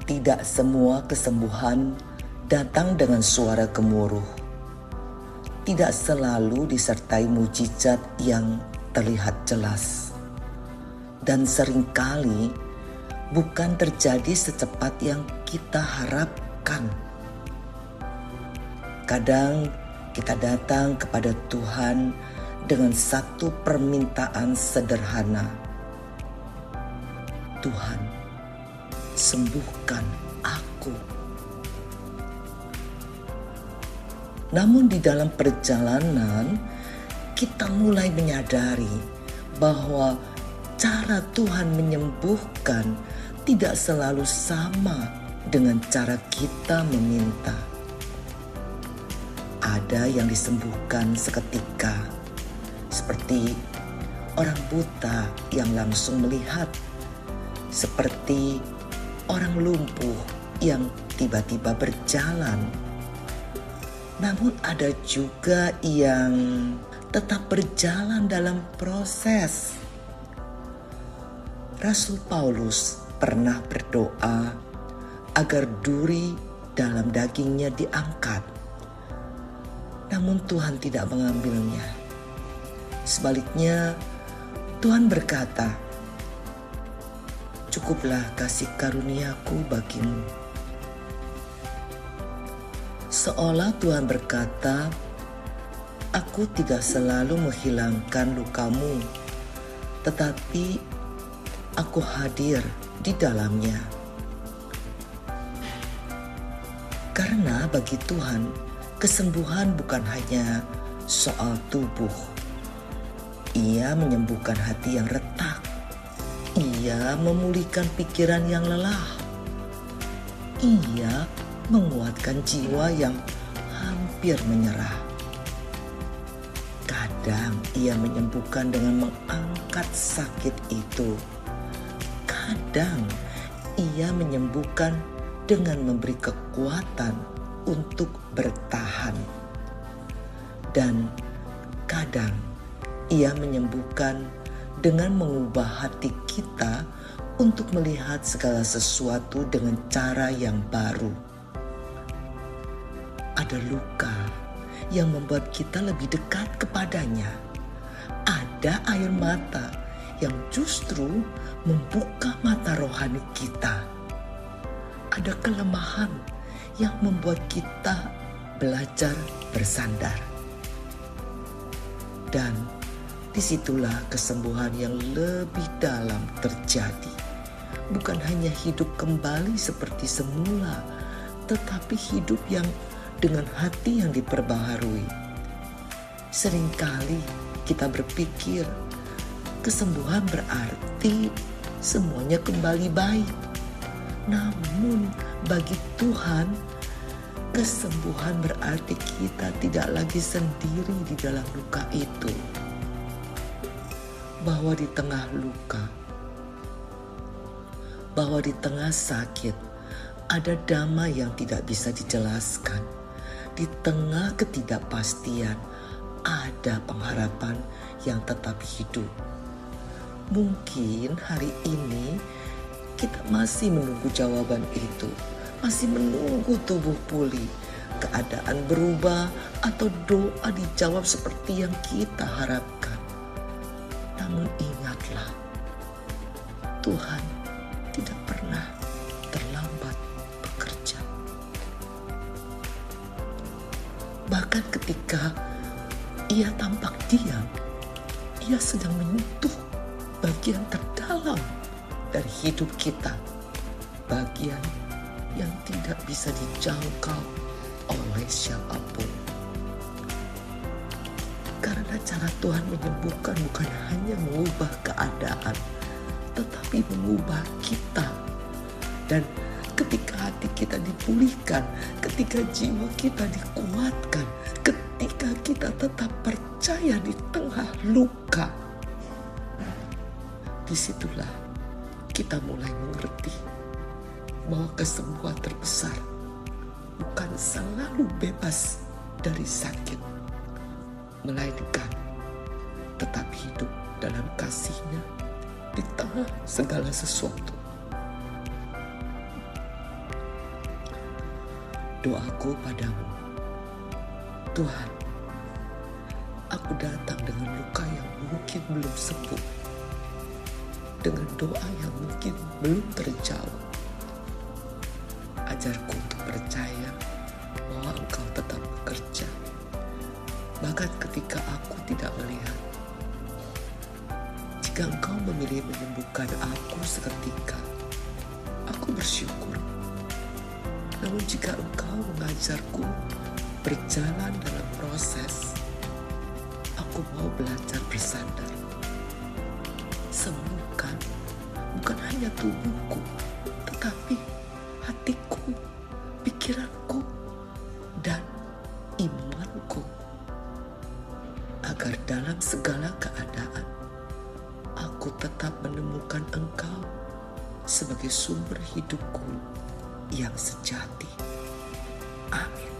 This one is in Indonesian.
Tidak semua kesembuhan datang dengan suara gemuruh. Tidak selalu disertai mujizat yang terlihat jelas. Dan seringkali bukan terjadi secepat yang kita harapkan. Kadang kita datang kepada Tuhan dengan satu permintaan sederhana. Tuhan, sembuhkan aku. Namun di dalam perjalanan, kita mulai menyadari bahwa cara Tuhan menyembuhkan tidak selalu sama dengan cara kita meminta. Ada yang disembuhkan seketika, seperti orang buta yang langsung melihat, seperti orang lumpuh yang tiba-tiba berjalan. Namun ada juga yang tetap berjalan dalam proses. Rasul Paulus pernah berdoa agar duri dalam dagingnya diangkat. Namun Tuhan tidak mengambilnya. Sebaliknya, Tuhan berkata, "Cukuplah kasih karuniaku bagimu." Seolah Tuhan berkata, "Aku tidak selalu menghilangkan lukamu, tetapi aku hadir di dalamnya." Karena bagi Tuhan, kesembuhan bukan hanya soal tubuh. Ia menyembuhkan hati yang retak. Ia memulihkan pikiran yang lelah. Ia menguatkan jiwa yang hampir menyerah. Kadang ia menyembuhkan dengan mengangkat sakit itu. Kadang ia menyembuhkan dengan memberi kekuatan untuk bertahan. Dan kadang ia menyembuhkan dengan mengubah hati kita untuk melihat segala sesuatu dengan cara yang baru. Ada luka yang membuat kita lebih dekat kepadanya. Ada air mata yang justru membuka mata rohani kita. Ada kelemahan yang membuat kita belajar bersandar. Dan disitulah kesembuhan yang lebih dalam terjadi. Bukan hanya hidup kembali seperti semula, tetapi hidup yang dengan hati yang diperbaharui. Seringkali kita berpikir kesembuhan berarti semuanya kembali baik. Namun bagi Tuhan, kesembuhan berarti kita tidak lagi sendiri di dalam luka itu. Bahwa di tengah luka, bahwa di tengah sakit, ada damai yang tidak bisa dijelaskan. Di tengah ketidakpastian, ada pengharapan yang tetap hidup. Mungkin hari ini kita masih menunggu jawaban itu, masih menunggu tubuh pulih, keadaan berubah, atau doa dijawab seperti yang kita harapkan. Namun ingatlah, Tuhan tidak pernah terlambat bekerja. Bahkan ketika Ia tampak diam, Ia sedang menyentuh bagian terdalam dari hidup kita, bagian yang tidak bisa dijangkau oleh siapapun. Karena cara Tuhan menyembuhkan bukan hanya mengubah keadaan, tetapi mengubah kita. Dan ketika hati kita dipulihkan, ketika jiwa kita dikuatkan, ketika kita tetap percaya di tengah luka, disitulah kita mulai mengerti bahwa kesembuhan terbesar bukan selalu bebas dari sakit, melainkan tetap hidup dalam kasih-Nya di tengah segala sesuatu. Doaku padamu, Tuhan, aku datang dengan luka yang mungkin belum sembuh, dengan doa yang mungkin belum terjawab. Ajarku untuk percaya bahwa Engkau tetap bekerja, bahkan ketika aku tidak melihat. Jika Engkau memilih menyembuhkan aku seketika, aku bersyukur. Namun jika Engkau mengajarku berjalan dalam proses, aku mau belajar bersandar. Sembuhkan bukan hanya tubuhku, tetapi hatiku, pikiranku, dan imanku. Agar dalam segala keadaan, aku tetap menemukan Engkau sebagai sumber hidupku yang sejati. Amin.